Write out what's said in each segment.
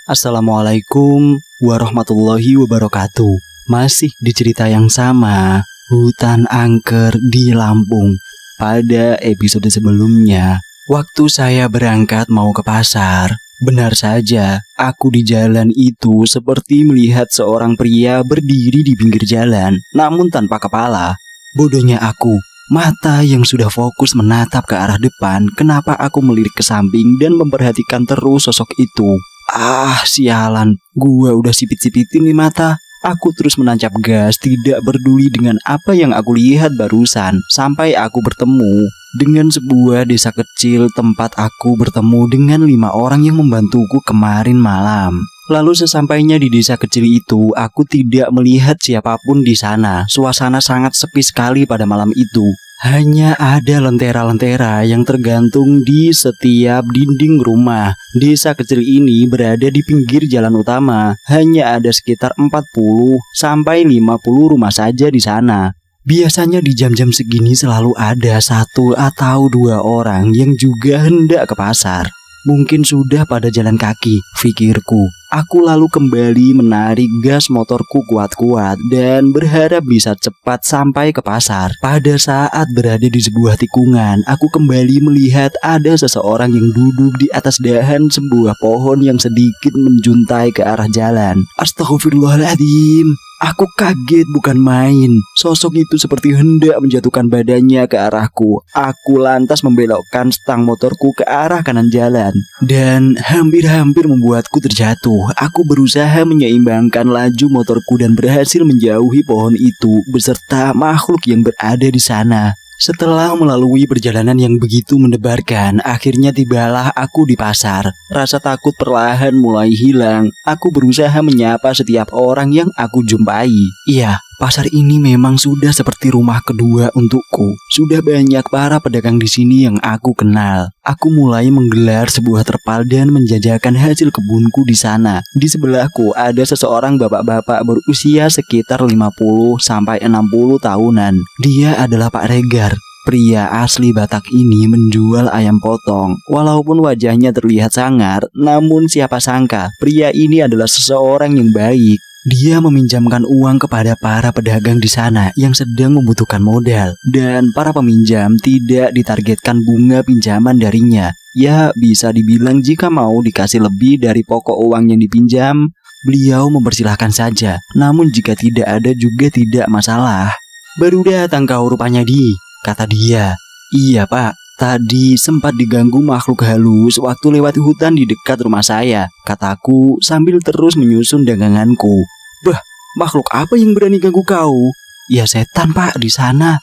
Assalamualaikum warahmatullahi wabarakatuh. Masih di cerita yang sama, hutan angker di Lampung. Pada episode sebelumnya, waktu saya berangkat mau ke pasar, benar saja aku di jalan itu seperti melihat seorang pria berdiri di pinggir jalan, namun tanpa kepala. Bodohnya aku, mata yang sudah fokus menatap ke arah depan, kenapa aku melirik ke samping dan memperhatikan terus sosok itu. Sialan, gua udah sipit-sipitin nih mata. Aku terus menancap gas, tidak peduli dengan apa yang aku lihat barusan, sampai aku bertemu dengan sebuah desa kecil tempat aku bertemu dengan 5 orang yang membantuku kemarin malam. Lalu sesampainya di desa kecil itu, aku tidak melihat siapapun di sana. Suasana sangat sepi sekali pada malam itu. Hanya ada lentera-lentera yang tergantung di setiap dinding rumah. Desa kecil ini berada di pinggir jalan utama. Hanya ada sekitar 40 sampai 50 rumah saja di sana. Biasanya di jam-jam segini selalu ada 1 atau 2 orang yang juga hendak ke pasar. Mungkin sudah pada jalan kaki, pikirku. Aku lalu kembali menarik gas motorku kuat-kuat dan berharap bisa cepat sampai ke pasar. Pada saat berada di sebuah tikungan, aku kembali melihat ada seseorang yang duduk di atas dahan sebuah pohon yang sedikit menjuntai ke arah jalan. Astagfirullahaladzim. Aku kaget bukan main. Sosok itu seperti hendak menjatuhkan badannya ke arahku. Aku lantas membelokkan stang motorku ke arah kanan jalan dan hampir-hampir membuatku terjatuh. Aku berusaha menyeimbangkan laju motorku dan berhasil menjauhi pohon itu beserta makhluk yang berada di sana. Setelah melalui perjalanan yang begitu mendebarkan, akhirnya tibalah aku di pasar. Rasa takut perlahan mulai hilang. Aku berusaha menyapa setiap orang yang aku jumpai. Iya, pasar ini memang sudah seperti rumah kedua untukku. Sudah banyak para pedagang di sini yang aku kenal. Aku mulai menggelar sebuah terpal dan menjajakan hasil kebunku di sana. Di sebelahku ada seseorang bapak-bapak berusia sekitar 50 sampai 60 tahunan. Dia adalah Pak Regar. Pria asli Batak ini menjual ayam potong. Walaupun wajahnya terlihat sangar, namun siapa sangka pria ini adalah seseorang yang baik. Dia meminjamkan uang kepada para pedagang di sana yang sedang membutuhkan modal, dan para peminjam tidak ditargetkan bunga pinjaman darinya. Ya, bisa dibilang jika mau dikasih lebih dari pokok uang yang dipinjam, beliau mempersilahkan saja. Namun jika tidak ada juga tidak masalah. Baru datang kau rupanya kata dia. Iya pak, tadi sempat diganggu makhluk halus waktu lewat hutan di dekat rumah saya, kataku sambil terus menyusun daganganku. Bah, makhluk apa yang berani ganggu kau? Ya setan pak di sana.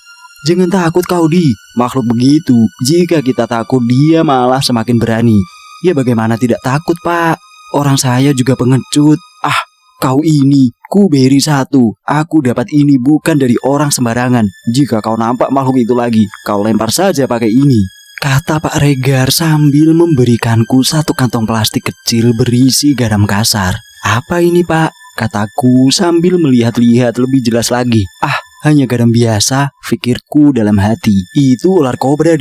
Jangan takut kau makhluk begitu. Jika kita takut dia malah semakin berani. Ya bagaimana tidak takut pak? Orang saya juga pengecut. Kau ini, ku beri 1. Aku dapat ini bukan dari orang sembarangan. Jika kau nampak makhluk itu lagi, kau lempar saja pakai ini, kata Pak Regar sambil memberikanku 1 kantong plastik kecil berisi garam kasar. Apa ini pak? Kataku sambil melihat-lihat lebih jelas lagi. Hanya garam biasa, pikirku dalam hati. Itu ular kobra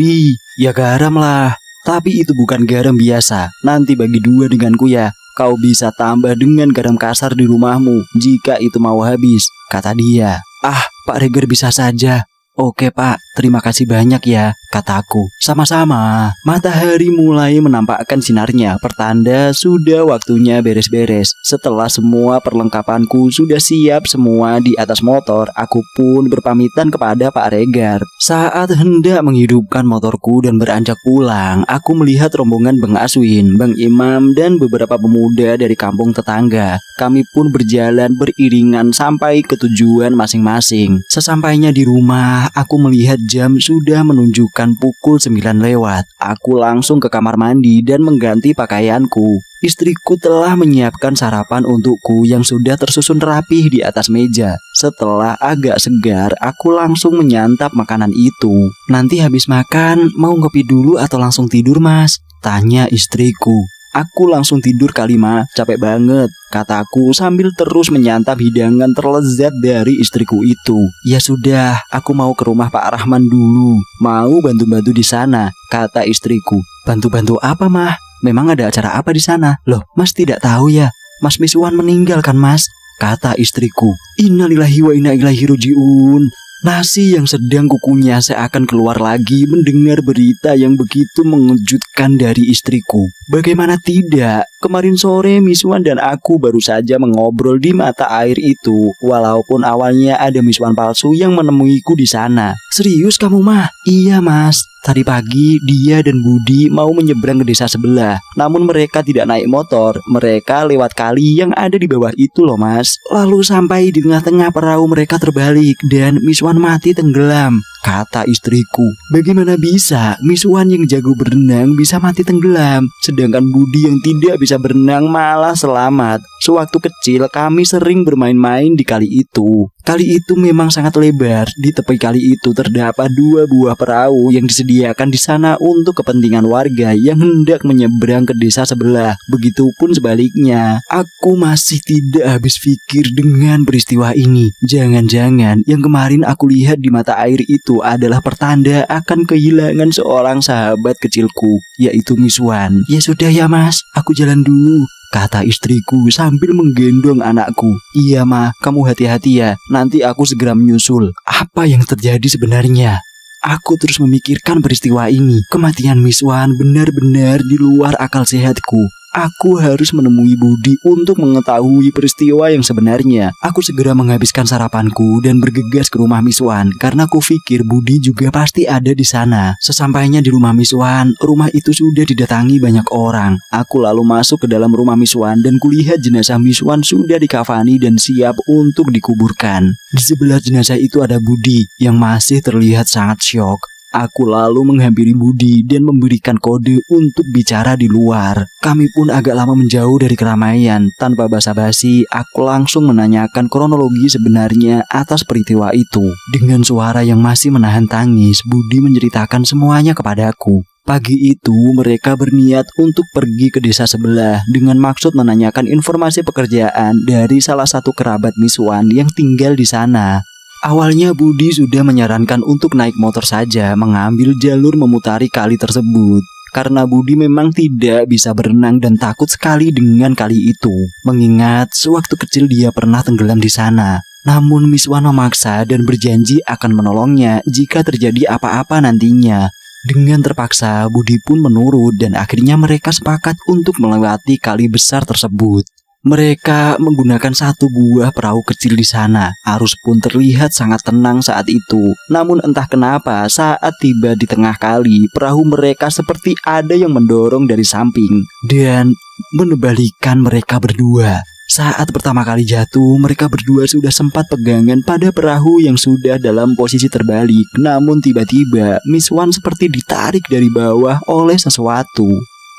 Ya garam lah. Tapi itu bukan garam biasa. Nanti bagi 2 denganku ya. Kau bisa tambah dengan garam kasar di rumahmu jika itu mau habis, kata dia. Pak Regar bisa saja. Oke pak, terima kasih banyak ya, kataku. Sama-sama. Matahari mulai menampakkan sinarnya, pertanda sudah waktunya beres-beres. Setelah semua perlengkapanku sudah siap semua di atas motor, aku pun berpamitan kepada Pak Regar. Saat hendak menghidupkan motorku dan beranjak pulang, aku melihat rombongan Bang Aswin, Bang Imam, dan beberapa pemuda dari kampung tetangga. Kami pun berjalan beriringan sampai ke tujuan masing-masing. Sesampainya di rumah, aku melihat jam sudah menunjukkan pukul 9 lewat. Aku langsung ke kamar mandi dan mengganti pakaianku. Istriku telah menyiapkan sarapan untukku yang sudah tersusun rapih di atas meja. Setelah agak segar, aku langsung menyantap makanan itu. Nanti habis makan, mau ngopi dulu atau langsung tidur mas? Tanya istriku. Aku langsung tidur kali ma, capek banget, kataku sambil terus menyantap hidangan terlezat dari istriku itu. Ya sudah, aku mau ke rumah Pak Rahman dulu, mau bantu-bantu di sana, kata istriku. Bantu-bantu apa mah? memang ada acara apa di sana? Loh, Mas tidak tahu ya? Mas Miswan meninggal kan, Mas? Kata istriku. Innalillahi wa inna ilaihi rajiun. Nasi yang sedang kukunyah seakan keluar lagi mendengar berita yang begitu mengejutkan dari istriku. Bagaimana tidak? Kemarin sore Miswan dan aku baru saja mengobrol di mata air itu. Walaupun awalnya ada Miswan palsu yang menemuiku di sana. Serius kamu mah? Iya mas. Tadi pagi dia dan Budi mau menyeberang ke desa sebelah. Namun mereka tidak naik motor. Mereka lewat kali yang ada di bawah itu loh mas. Lalu sampai di tengah-tengah perahu mereka terbalik dan Miswan mati tenggelam. Kata istriku. Bagaimana bisa Miswan yang jago berenang bisa mati tenggelam, sedangkan Budi yang tidak bisa berenang malah selamat. Sewaktu kecil kami sering bermain-main di kali itu. Kali itu memang sangat lebar. Di tepi kali itu terdapat 2 buah perahu yang disediakan di sana untuk kepentingan warga yang hendak menyeberang ke desa sebelah. Begitupun sebaliknya. Aku masih tidak habis pikir dengan peristiwa ini. Jangan-jangan yang kemarin aku lihat di mata air itu adalah pertanda akan kehilangan seorang sahabat kecilku, yaitu Miswan. Ya sudah ya mas, aku jalan dulu, kata istriku sambil menggendong anakku. Iya ma, kamu hati-hati ya, nanti aku segera menyusul. Apa yang terjadi sebenarnya? Aku terus memikirkan peristiwa ini. Kematian Miswan benar-benar di luar akal sehatku. Aku harus menemui Budi untuk mengetahui peristiwa yang sebenarnya. Aku segera menghabiskan sarapanku dan bergegas ke rumah Miswan karena aku pikir Budi juga pasti ada di sana. Sesampainya di rumah Miswan, rumah itu sudah didatangi banyak orang. Aku lalu masuk ke dalam rumah Miswan dan kulihat jenazah Miswan sudah dikafani dan siap untuk dikuburkan. Di sebelah jenazah itu ada Budi yang masih terlihat sangat syok. Aku lalu menghampiri Budi dan memberikan kode untuk bicara di luar. Kami pun agak lama menjauh dari keramaian. Tanpa basa-basi, aku langsung menanyakan kronologi sebenarnya atas peristiwa itu. Dengan suara yang masih menahan tangis, Budi menceritakan semuanya kepadaku. Pagi itu mereka berniat untuk pergi ke desa sebelah dengan maksud menanyakan informasi pekerjaan dari salah satu kerabat Miswan yang tinggal di sana. Awalnya Budi sudah menyarankan untuk naik motor saja mengambil jalur memutari kali tersebut. Karena Budi memang tidak bisa berenang dan takut sekali dengan kali itu. Mengingat sewaktu kecil dia pernah tenggelam di sana. Namun Miswan memaksa dan berjanji akan menolongnya jika terjadi apa-apa nantinya. Dengan terpaksa Budi pun menurut dan akhirnya mereka sepakat untuk melewati kali besar tersebut. Mereka menggunakan 1 buah perahu kecil di sana. Arus pun terlihat sangat tenang saat itu. Namun entah kenapa saat tiba di tengah kali, perahu mereka seperti ada yang mendorong dari samping dan menebalikan mereka berdua. Saat pertama kali jatuh, mereka berdua sudah sempat pegangan pada perahu yang sudah dalam posisi terbalik. Namun tiba-tiba Miswan seperti ditarik dari bawah oleh sesuatu.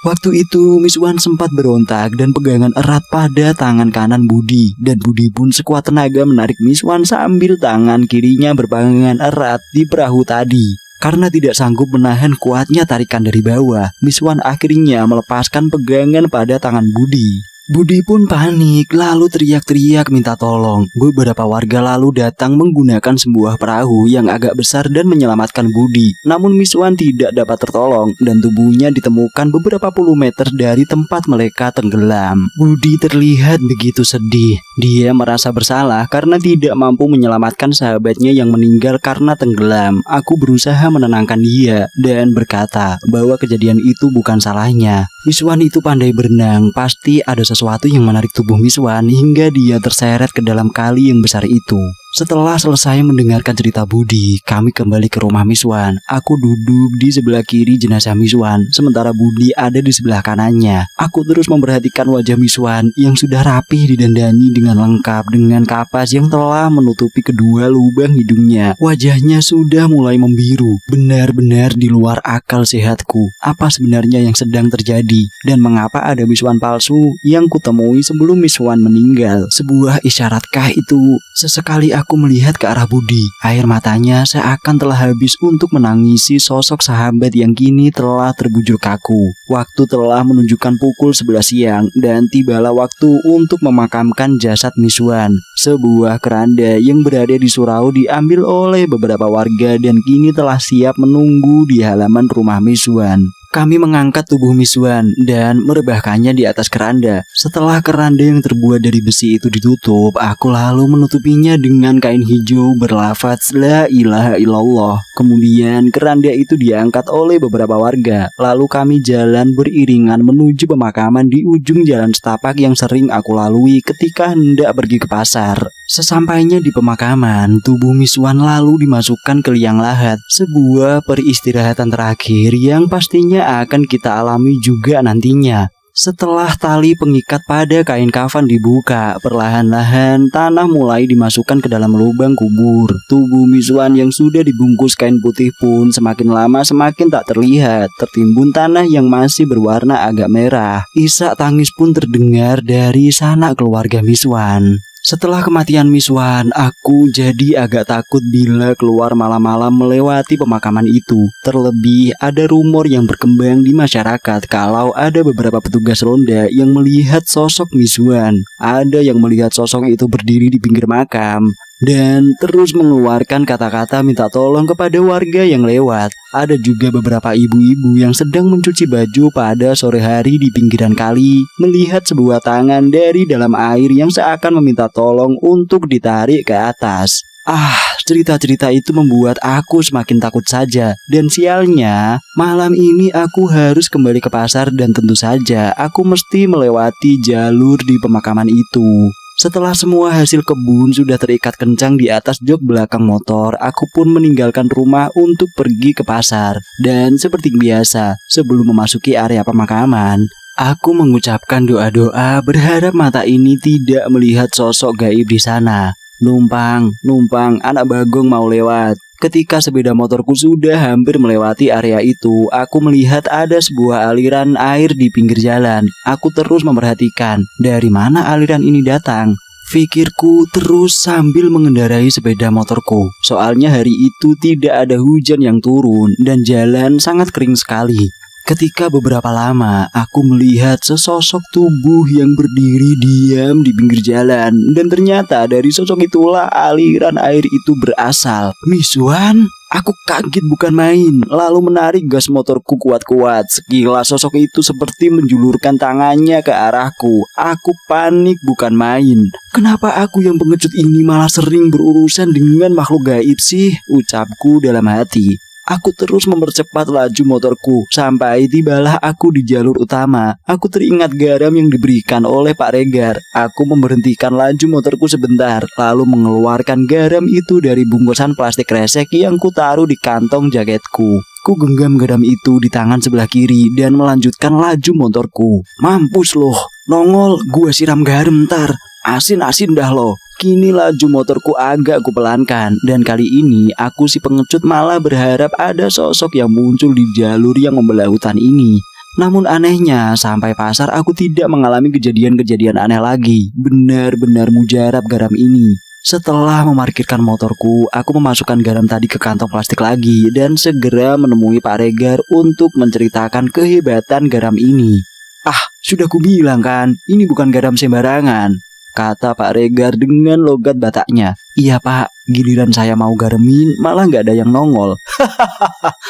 Waktu itu Miswan sempat berontak dan pegangan erat pada tangan kanan Budi. Dan Budi pun sekuat tenaga menarik Miswan sambil tangan kirinya berpegangan erat di perahu tadi. Karena tidak sanggup menahan kuatnya tarikan dari bawah, Miswan akhirnya melepaskan pegangan pada tangan Budi. Budi pun panik lalu teriak-teriak minta tolong. Beberapa warga lalu datang menggunakan sebuah perahu yang agak besar dan menyelamatkan Budi. Namun Miswan tidak dapat tertolong dan tubuhnya ditemukan beberapa puluh meter dari tempat mereka tenggelam. Budi terlihat begitu sedih. Dia merasa bersalah karena tidak mampu menyelamatkan sahabatnya yang meninggal karena tenggelam. Aku berusaha menenangkan dia dan berkata bahwa kejadian itu bukan salahnya. Miswan itu pandai berenang, pasti ada sesuatu yang menarik tubuh Miswan hingga dia terseret ke dalam kali yang besar itu. Setelah selesai mendengarkan cerita Budi, kami kembali ke rumah Miswan. Aku duduk di sebelah kiri jenazah Miswan, sementara Budi ada di sebelah kanannya. Aku terus memperhatikan wajah Miswan yang sudah rapih didandani dengan lengkap dengan kapas yang telah menutupi kedua lubang hidungnya. Wajahnya sudah mulai membiru, benar-benar di luar akal sehatku. Apa sebenarnya yang sedang terjadi dan mengapa ada Miswan palsu yang kutemui sebelum Miswan meninggal? Sebuah isyaratkah itu? Sesekali aku melihat ke arah Budi. Air matanya seakan telah habis untuk menangisi sosok sahabat yang kini telah terbujur kaku. Waktu telah menunjukkan pukul 11 siang dan tibalah waktu untuk memakamkan jasad Miswan. Sebuah keranda yang berada di surau diambil oleh beberapa warga dan kini telah siap menunggu di halaman rumah Miswan. Kami mengangkat tubuh Miswan dan merebahkannya di atas keranda. Setelah keranda yang terbuat dari besi itu ditutup, aku lalu menutupinya dengan kain hijau berlafaz La ilaha illallah. Kemudian keranda itu diangkat oleh beberapa warga. Lalu kami jalan beriringan menuju pemakaman di ujung jalan setapak yang sering aku lalui ketika hendak pergi ke pasar. Sesampainya di pemakaman, tubuh Miswan lalu dimasukkan ke liang lahat, sebuah peristirahatan terakhir yang pastinya akan kita alami juga nantinya. Setelah tali pengikat pada kain kafan dibuka, perlahan-lahan tanah mulai dimasukkan ke dalam lubang kubur. Tubuh Miswan yang sudah dibungkus kain putih pun semakin lama semakin tak terlihat, tertimbun tanah yang masih berwarna agak merah. Isak tangis pun terdengar dari sanak keluarga Miswan. Setelah kematian Miswan, aku jadi agak takut bila keluar malam-malam melewati pemakaman itu. Terlebih ada rumor yang berkembang di masyarakat kalau ada beberapa petugas ronda yang melihat sosok Miswan. Ada yang melihat sosok itu berdiri di pinggir makam dan terus mengeluarkan kata-kata minta tolong kepada warga yang lewat. Ada juga beberapa ibu-ibu yang sedang mencuci baju pada sore hari di pinggiran kali, melihat sebuah tangan dari dalam air yang seakan meminta tolong untuk ditarik ke atas. Cerita-cerita itu membuat aku semakin takut saja. Dan sialnya, malam ini aku harus kembali ke pasar dan tentu saja aku mesti melewati jalur di pemakaman itu. Setelah semua hasil kebun sudah terikat kencang di atas jok belakang motor, aku pun meninggalkan rumah untuk pergi ke pasar. Dan seperti biasa, sebelum memasuki area pemakaman, aku mengucapkan doa-doa berharap mata ini tidak melihat sosok gaib di sana. Numpang, anak Bagong mau lewat. Ketika sepeda motorku sudah hampir melewati area itu, aku melihat ada sebuah aliran air di pinggir jalan. Aku terus memperhatikan dari mana aliran ini datang. Pikirku terus sambil mengendarai sepeda motorku. Soalnya hari itu tidak ada hujan yang turun dan jalan sangat kering sekali. Ketika beberapa lama, aku melihat sesosok tubuh yang berdiri diam di pinggir jalan. Dan ternyata dari sosok itulah aliran air itu berasal. Miswan? Aku kaget bukan main, lalu menarik gas motorku kuat-kuat. Sekilas sosok itu seperti menjulurkan tangannya ke arahku. Aku panik bukan main. Kenapa aku yang pengecut ini malah sering berurusan dengan makhluk gaib sih? Ucapku dalam hati. Aku terus mempercepat laju motorku sampai tibalah aku di jalur utama. Aku teringat garam yang diberikan oleh Pak Regar. Aku memberhentikan laju motorku sebentar, lalu mengeluarkan garam itu dari bungkusan plastik kresek yang kutaruh di kantong jaketku. Ku genggam garam itu di tangan sebelah kiri dan melanjutkan laju motorku. Mampus loh, nongol, gua siram garam ntar. Asin-asin dah lo. Kini laju motorku agak kupelankan. Dan kali ini aku si pengecut malah berharap ada sosok yang muncul di jalur yang membelah hutan ini. Namun anehnya sampai pasar aku tidak mengalami kejadian-kejadian aneh lagi. Benar-benar mujarab garam ini. Setelah memarkirkan motorku, aku memasukkan garam tadi ke kantong plastik lagi dan segera menemui Pak Regar untuk menceritakan kehebatan garam ini. Sudah kubilang kan, ini bukan garam sembarangan, kata Pak Regar dengan logat Bataknya. Iya Pak, giliran saya mau garamin malah gak ada yang nongol.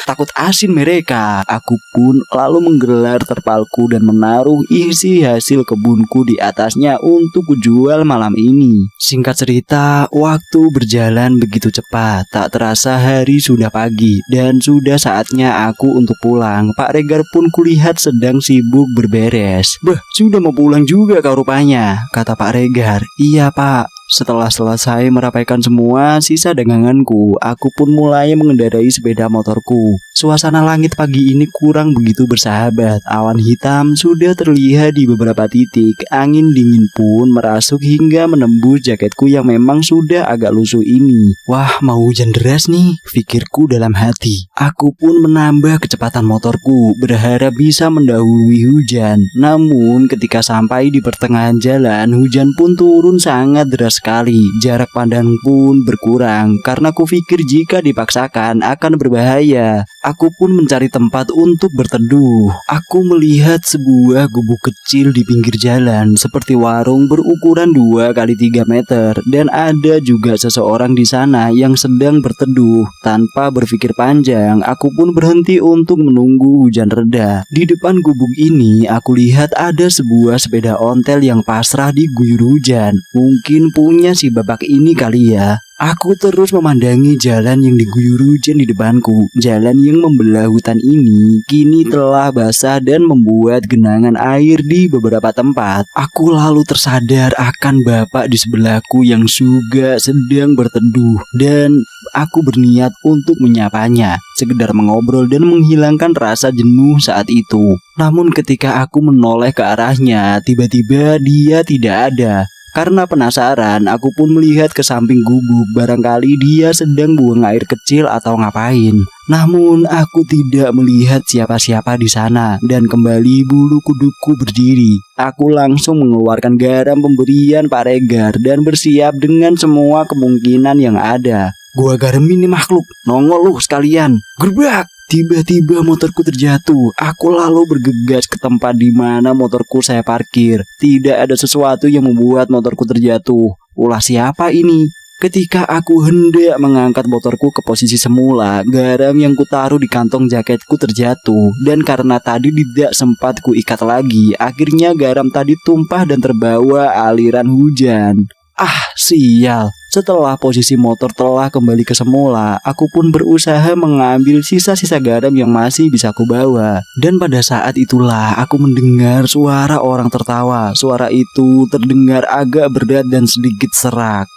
Takut asin mereka. Aku pun lalu menggelar terpalku dan menaruh isi hasil kebunku di atasnya untuk kujual malam ini. Singkat cerita, waktu berjalan begitu cepat. Tak terasa hari sudah pagi dan sudah saatnya aku untuk pulang. Pak Regar pun kulihat sedang sibuk berberes. Sudah mau pulang juga kau rupanya, kata Pak Regar. Iya Pak. Setelah selesai merapaikan semua sisa daganganku, aku pun mulai mengendarai sepeda motorku. Suasana langit pagi ini kurang begitu bersahabat. Awan hitam sudah terlihat di beberapa titik. Angin dingin pun merasuk hingga menembus jaketku yang memang sudah agak lusuh ini. Wah, mau hujan deras nih, pikirku dalam hati. Aku pun menambah kecepatan motorku, berharap bisa mendahului hujan. Namun ketika sampai di pertengahan jalan, hujan pun turun sangat deras sekali. Jarak pandang pun berkurang karena kupikir jika dipaksakan akan berbahaya. Aku pun mencari tempat untuk berteduh. Aku melihat sebuah gubuk kecil di pinggir jalan seperti warung berukuran 2 kali 3 meter dan ada juga seseorang di sana yang sedang berteduh. Tanpa berpikir panjang, aku pun berhenti untuk menunggu hujan reda. Di depan gubuk ini, aku lihat ada sebuah sepeda ontel yang pasrah diguyur hujan. Mungkin punya si bapak ini kali ya. Aku terus memandangi jalan yang diguyur hujan di depanku. Jalan yang membelah hutan ini kini telah basah dan membuat genangan air di beberapa tempat. Aku lalu tersadar akan bapak di sebelahku yang juga sedang berteduh dan aku berniat untuk menyapanya, sekedar mengobrol dan menghilangkan rasa jenuh saat itu. Namun ketika aku menoleh ke arahnya, tiba-tiba dia tidak ada. Karena penasaran, aku pun melihat ke samping gubuk, barangkali dia sedang buang air kecil atau ngapain. Namun aku tidak melihat siapa-siapa di sana dan kembali bulu kudukku berdiri. Aku langsung mengeluarkan garam pemberian Pak Regar dan bersiap dengan semua kemungkinan yang ada. Gua garamin nih makhluk, nongol lu sekalian, gerbak! Tiba-tiba motorku terjatuh. Aku lalu bergegas ke tempat di mana motorku saya parkir. Tidak ada sesuatu yang membuat motorku terjatuh. Ulah siapa ini? Ketika aku hendak mengangkat motorku ke posisi semula, garam yang kutaruh di kantong jaketku terjatuh. Dan karena tadi tidak sempat kuikat lagi, akhirnya garam tadi tumpah dan terbawa aliran hujan. Ah, sial. Setelah posisi motor telah kembali ke semula, aku pun berusaha mengambil sisa-sisa garam yang masih bisa aku bawa. Dan pada saat itulah aku mendengar suara orang tertawa. Suara itu terdengar agak berat dan sedikit serak.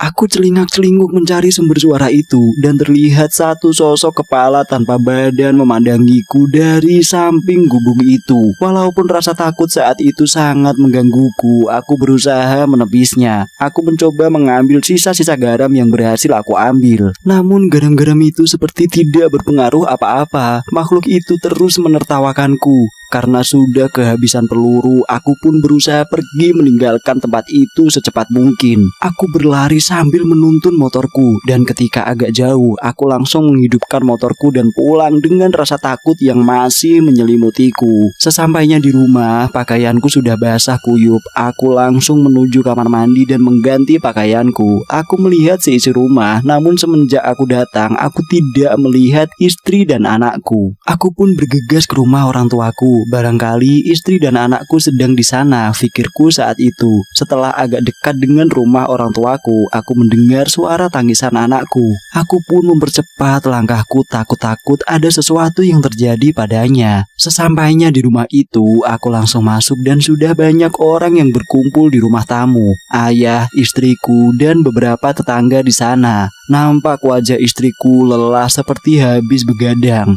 Aku celingak-celinguk mencari sumber suara itu dan terlihat satu sosok kepala tanpa badan memandangiku dari samping gubuk itu. Walaupun rasa takut saat itu sangat menggangguku, aku berusaha menepisnya. Aku mencoba mengambil sisa-sisa garam yang berhasil aku ambil. Namun garam-garam itu seperti tidak berpengaruh apa-apa. Makhluk itu terus menertawakanku. Karena sudah kehabisan peluru, aku pun berusaha pergi meninggalkan tempat itu secepat mungkin. Aku berlari sambil menuntun motorku, dan ketika agak jauh, aku langsung menghidupkan motorku dan pulang dengan rasa takut yang masih menyelimutiku. Sesampainya di rumah, pakaianku sudah basah kuyup. Aku langsung menuju kamar mandi dan mengganti pakaianku. Aku melihat seisi rumah, namun semenjak aku datang, aku tidak melihat istri dan anakku. Aku pun bergegas ke rumah orang tuaku. Barangkali istri dan anakku sedang di sana, pikirku saat itu. Setelah agak dekat dengan rumah orang tuaku, aku mendengar suara tangisan anakku. Aku pun mempercepat langkahku, takut-takut ada sesuatu yang terjadi padanya. Sesampainya di rumah itu, aku langsung masuk dan sudah banyak orang yang berkumpul di rumah tamu. Ayah, istriku, dan beberapa tetangga di sana. Nampak wajah istriku lelah seperti habis begadang.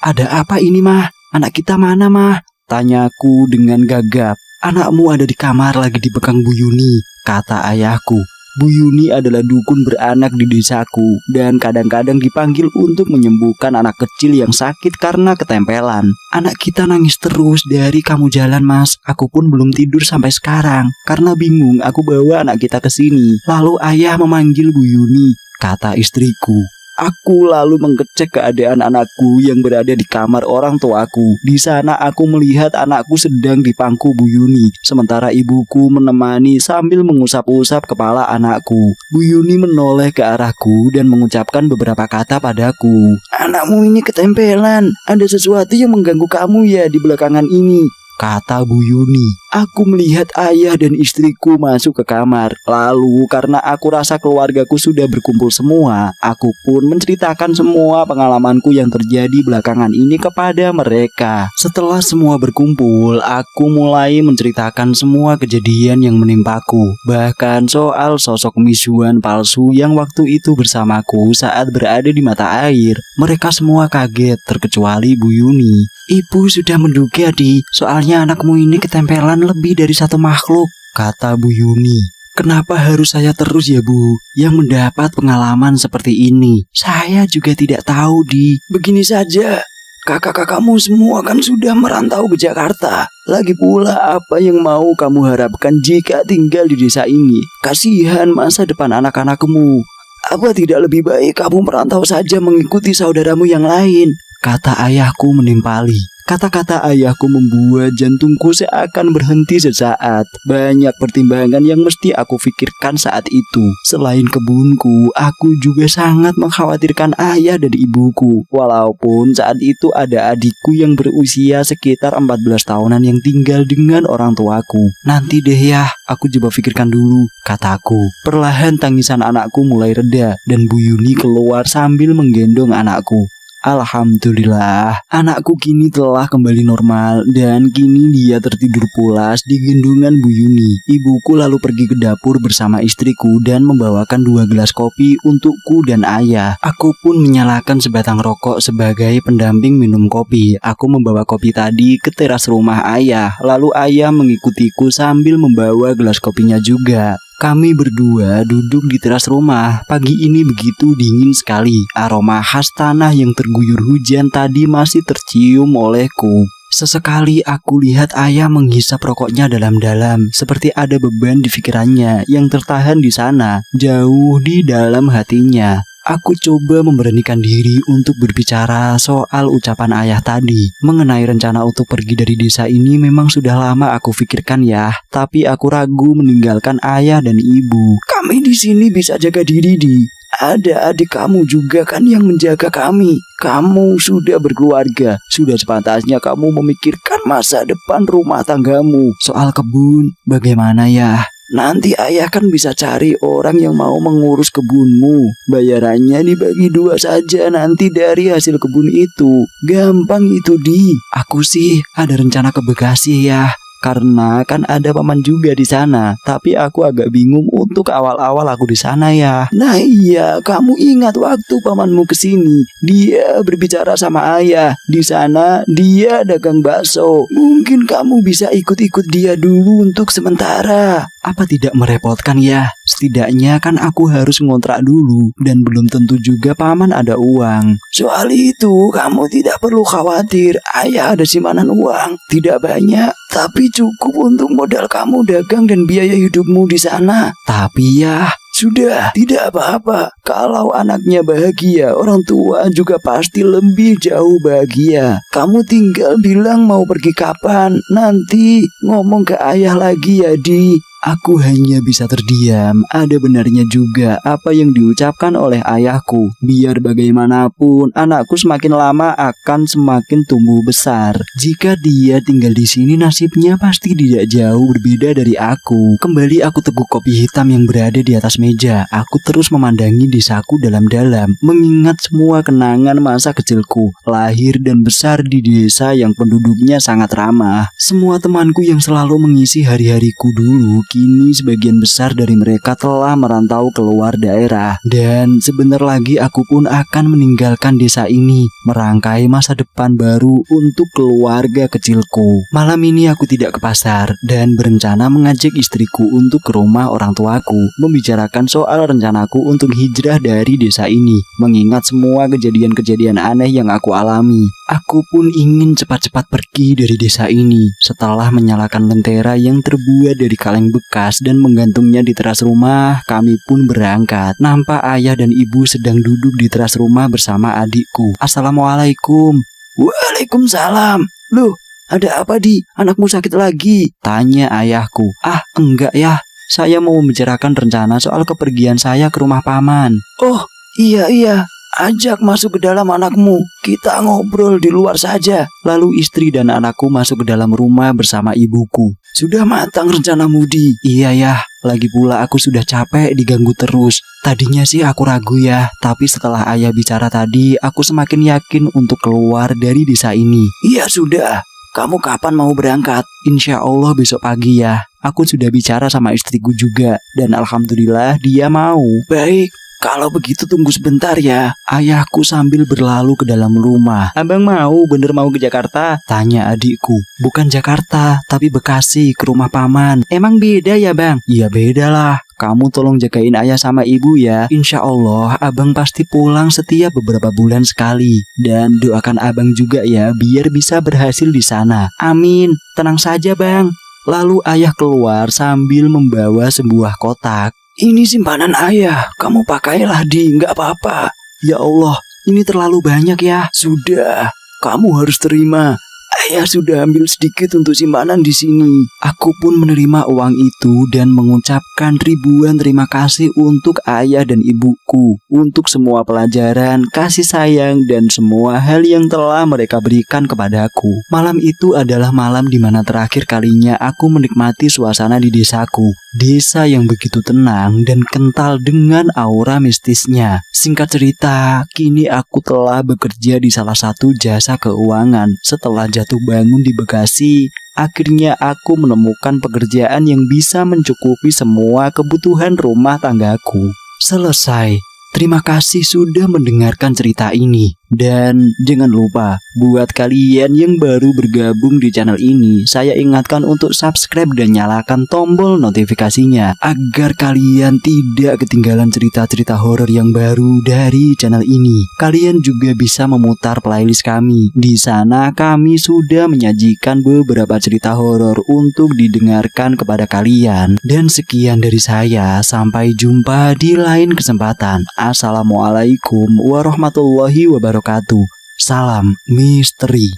Ada apa ini, Mah? Anak kita mana, Mah? Tanyaku dengan gagap. Anakmu ada di kamar lagi dipegang Bu Yuni, kata ayahku. Bu Yuni adalah dukun beranak di desaku dan kadang-kadang dipanggil untuk menyembuhkan anak kecil yang sakit karena ketempelan. Anak kita nangis terus dari kamu jalan, Mas. Aku pun belum tidur sampai sekarang karena bingung aku bawa anak kita ke sini. Lalu ayah memanggil Bu Yuni, kata istriku. Aku lalu mengecek keadaan anakku yang berada di kamar orang tuaku. Di sana aku melihat anakku sedang dipangku Bu Yuni, sementara ibuku menemani sambil mengusap-usap kepala anakku. Bu Yuni menoleh ke arahku dan mengucapkan beberapa kata padaku. Anakmu ini ketempelan, ada sesuatu yang mengganggu kamu ya di belakangan ini, kata Bu Yuni. Aku melihat ayah dan istriku masuk ke kamar. Lalu karena aku rasa keluargaku sudah berkumpul semua, aku pun menceritakan semua pengalamanku yang terjadi belakangan ini kepada mereka. Setelah semua berkumpul, aku mulai menceritakan semua kejadian yang menimpaku. Bahkan soal sosok misuan palsu yang waktu itu bersamaku saat berada di mata air. Mereka semua kaget terkecuali Bu Yuni. Ibu sudah menduga, Di, soalnya anakmu ini ketempelan lebih dari satu makhluk, kata Bu Yuni. Kenapa harus saya terus ya, Bu, yang mendapat pengalaman seperti ini? Saya juga tidak tahu, Di. Begini saja, kakak-kakakmu semua kan sudah merantau ke Jakarta. Lagi pula apa yang mau kamu harapkan jika tinggal di desa ini? Kasihan masa depan anak-anakmu. Apa tidak lebih baik kamu merantau saja mengikuti saudaramu yang lain? Kata ayahku menimpali. Kata-kata ayahku membuat jantungku seakan berhenti sesaat. Banyak pertimbangan yang mesti aku pikirkan saat itu. Selain kebunku, aku juga sangat mengkhawatirkan ayah dan ibuku. Walaupun saat itu ada adikku yang berusia sekitar 14 tahunan yang tinggal dengan orang tuaku. Nanti deh ya, aku coba pikirkan dulu, kataku. Perlahan tangisan anakku mulai reda dan Bu Yuni keluar sambil menggendong anakku. Alhamdulillah, anakku kini telah kembali normal dan kini dia tertidur pulas di gendongan Bu Yuni. Ibuku lalu pergi ke dapur bersama istriku dan membawakan 2 gelas kopi untukku dan ayah. Aku pun menyalakan sebatang rokok sebagai pendamping minum kopi. Aku membawa kopi tadi ke teras rumah ayah, lalu ayah mengikutiku sambil membawa gelas kopinya juga. Kami berdua duduk di teras rumah. Pagi ini begitu dingin sekali. Aroma khas tanah yang terguyur hujan tadi masih tercium olehku. Sesekali aku lihat ayah menghisap rokoknya dalam-dalam, seperti ada beban di pikirannya yang tertahan di sana, jauh di dalam hatinya. Aku coba memberanikan diri untuk berbicara soal ucapan ayah tadi. Mengenai rencana untuk pergi dari desa ini memang sudah lama aku pikirkan ya, tapi aku ragu meninggalkan ayah dan ibu. Kami di sini bisa jaga diri, Di. Ada adik kamu juga kan yang menjaga kami. Kamu sudah berkeluarga, sudah sepantasnya kamu memikirkan masa depan rumah tanggamu. Soal kebun, bagaimana ya? Nanti ayah kan bisa cari orang yang mau mengurus kebunmu. Bayarannya dibagi 2 saja nanti dari hasil kebun itu. Gampang itu, Di. Aku sih ada rencana ke Bekasi ya. Karena kan ada paman juga di sana, tapi aku agak bingung untuk awal-awal aku di sana ya. Nah iya, kamu ingat waktu pamanmu kesini, dia berbicara sama ayah. Di sana dia dagang bakso. Mungkin kamu bisa ikut-ikut dia dulu untuk sementara. Apa tidak merepotkan ya? Setidaknya kan aku harus ngontrak dulu dan belum tentu juga paman ada uang. Soal itu kamu tidak perlu khawatir. Ayah ada simpanan uang, tidak banyak, tapi cukup untuk modal kamu dagang dan biaya hidupmu di sana. Tapi ya, sudah, tidak apa-apa. Kalau anaknya bahagia, orang tua juga pasti lebih jauh bahagia. Kamu tinggal bilang mau pergi kapan. Nanti ngomong ke ayah lagi ya, Di. Aku hanya bisa terdiam. Ada benarnya juga apa yang diucapkan oleh ayahku. Biar bagaimanapun, anakku semakin lama akan semakin tumbuh besar. Jika dia tinggal di sini, nasibnya pasti tidak jauh berbeda dari aku. Kembali aku teguk kopi hitam yang berada di atas meja. Aku terus memandangi desaku dalam-dalam, mengingat semua kenangan masa kecilku, lahir dan besar di desa yang penduduknya sangat ramah. Semua temanku yang selalu mengisi hari-hariku dulu, kini sebagian besar dari mereka telah merantau keluar daerah. Dan sebentar lagi aku pun akan meninggalkan desa ini, merangkai masa depan baru untuk keluarga kecilku. Malam ini aku tidak ke pasar dan berencana mengajak istriku untuk ke rumah orang tuaku, membicarakan soal rencanaku untuk hijrah dari desa ini, mengingat semua kejadian-kejadian aneh yang aku alami. Aku pun ingin cepat-cepat pergi dari desa ini. Setelah menyalakan lentera yang terbuat dari kaleng bekas dan menggantungnya di teras rumah, kami pun berangkat. Nampak ayah dan ibu sedang duduk di teras rumah bersama adikku. Assalamualaikum. Waalaikumsalam. Loh, ada apa, Di? Anakmu sakit lagi? Tanya ayahku. Ah, enggak ya. Saya mau membicarakan rencana soal kepergian saya ke rumah paman. Oh, iya. Ajak masuk ke dalam anakmu. Kita ngobrol di luar saja. Lalu istri dan anakku masuk ke dalam rumah bersama ibuku. Sudah matang rencanamu, Di? Iya ya. Lagi pula aku sudah capek diganggu terus. Tadinya sih aku ragu ya, tapi setelah ayah bicara tadi, aku semakin yakin untuk keluar dari desa ini. Iya sudah. Kamu kapan mau berangkat? Insya Allah besok pagi ya. Aku sudah bicara sama istriku juga, dan alhamdulillah dia mau. Baik. Kalau begitu tunggu sebentar ya. Ayahku sambil berlalu ke dalam rumah. Abang bener mau ke Jakarta? Tanya adikku. Bukan Jakarta, tapi Bekasi, ke rumah paman. Emang beda ya, Bang? Iya beda lah. Kamu tolong jagain ayah sama ibu ya. Insya Allah abang pasti pulang setiap beberapa bulan sekali. Dan doakan abang juga ya, biar bisa berhasil di sana. Amin. Tenang saja, Bang. Lalu ayah keluar sambil membawa sebuah kotak. Ini simpanan ayah, kamu pakailah Di, nggak apa-apa. Ya Allah, ini terlalu banyak ya. Sudah, kamu harus terima. Ayah sudah ambil sedikit untuk simpanan di sini. Aku pun menerima uang itu dan mengucapkan ribuan terima kasih untuk ayah dan ibuku, untuk semua pelajaran, kasih sayang, dan semua hal yang telah mereka berikan kepadaku. Malam itu adalah malam di mana terakhir kalinya aku menikmati suasana di desaku. Desa yang begitu tenang dan kental dengan aura mistisnya. Singkat cerita, kini aku telah bekerja di salah satu jasa keuangan. Setelah jatuh bangun di Bekasi, akhirnya aku menemukan pekerjaan yang bisa mencukupi semua kebutuhan rumah tanggaku. Selesai. Terima kasih sudah mendengarkan cerita ini. Dan jangan lupa, buat kalian yang baru bergabung di channel ini, saya ingatkan untuk subscribe dan nyalakan tombol notifikasinya agar kalian tidak ketinggalan cerita-cerita horor yang baru dari channel ini. Kalian juga bisa memutar playlist kami. Di sana kami sudah menyajikan beberapa cerita horor untuk didengarkan kepada kalian. Dan sekian dari saya, sampai jumpa di lain kesempatan. Assalamualaikum warahmatullahi wabarakatuh. Salam misteri.